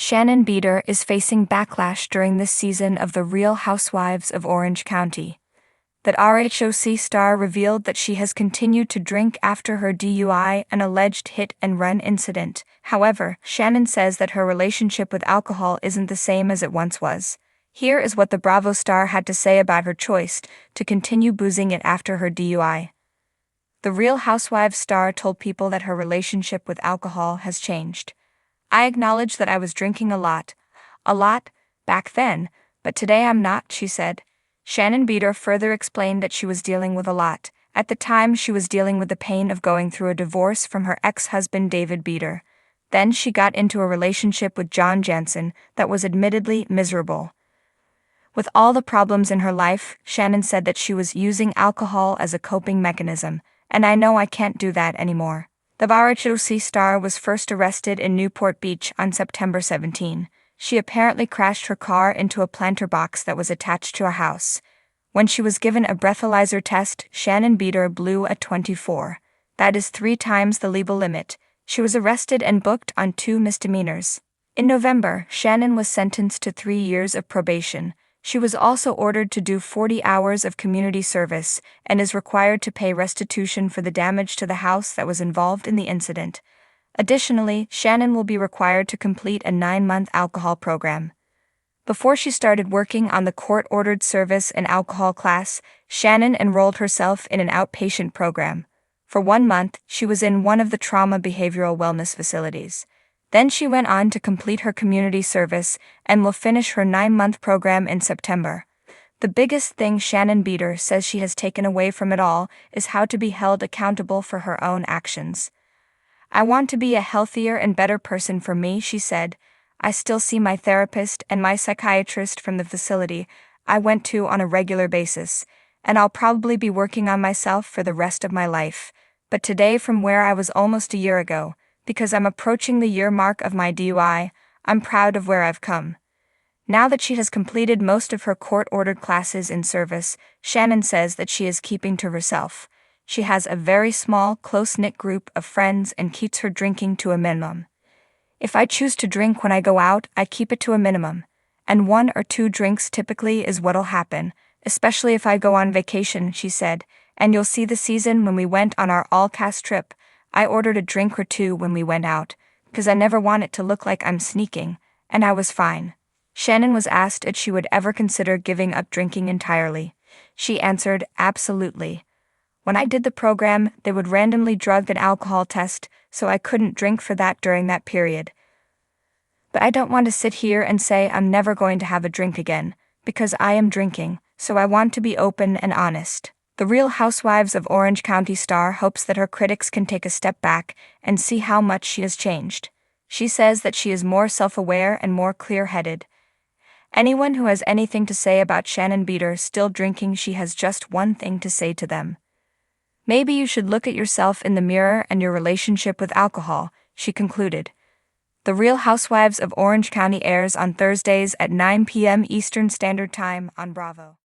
Shannon Beador is facing backlash during this season of The Real Housewives of Orange County. That RHOC star revealed that she has continued to drink after her DUI, an alleged hit-and-run incident. However, Shannon says that her relationship with alcohol isn't the same as it once was. Here is what the Bravo star had to say about her choice to continue boozing it after her DUI. The Real Housewives star told People that her relationship with alcohol has changed. "I acknowledge that I was drinking a lot, back then, but today I'm not," she said. Shannon Beador further explained that she was dealing with a lot. At the time, she was dealing with the pain of going through a divorce from her ex-husband David Beador. Then she got into a relationship with John Jansen that was admittedly miserable. With all the problems in her life, Shannon said that she was using alcohol as a coping mechanism, and I know I can't do that anymore. The RHOC star was first arrested in Newport Beach on September 17. She apparently crashed her car into a planter box that was attached to a house. When she was given a breathalyzer test, Shannon Beador blew a 24. That is 3 times the legal limit. She was arrested and booked on 2 misdemeanors. In November, Shannon was sentenced to 3 years of probation. She was also ordered to do 40 hours of community service and is required to pay restitution for the damage to the house that was involved in the incident. Additionally, Shannon will be required to complete a 9-month alcohol program. Before she started working on the court-ordered service and alcohol class, Shannon enrolled herself in an outpatient program. For 1 month, she was in one of the trauma behavioral wellness facilities. Then she went on to complete her community service and will finish her 9-month program in September. The biggest thing Shannon Beador says she has taken away from it all is how to be held accountable for her own actions. "I want to be a healthier and better person for me," she said. "I still see my therapist and my psychiatrist from the facility I went to on a regular basis, and I'll probably be working on myself for the rest of my life. But today, from where I was almost a year ago, because I'm approaching the year mark of my DUI, I'm proud of where I've come." Now that she has completed most of her court-ordered classes in service, Shannon says that she is keeping to herself. She has a very small, close-knit group of friends and keeps her drinking to a minimum. "If I choose to drink when I go out, I keep it to a minimum. And 1 or 2 drinks typically is what'll happen, especially if I go on vacation," she said. "And you'll see the season when we went on our all-cast trip. I ordered a drink or 2 when we went out, because I never want it to look like I'm sneaking, and I was fine." Shannon was asked if she would ever consider giving up drinking entirely. She answered, "Absolutely. When I did the program, they would randomly drug an alcohol test, so I couldn't drink for that during that period. But I don't want to sit here and say I'm never going to have a drink again, because I am drinking, so I want to be open and honest." The Real Housewives of Orange County star hopes that her critics can take a step back and see how much she has changed. She says that she is more self-aware and more clear-headed. Anyone who has anything to say about Shannon Beador still drinking, she has just one thing to say to them. "Maybe you should look at yourself in the mirror and your relationship with alcohol," she concluded. The Real Housewives of Orange County airs on Thursdays at 9 p.m. Eastern Standard Time on Bravo.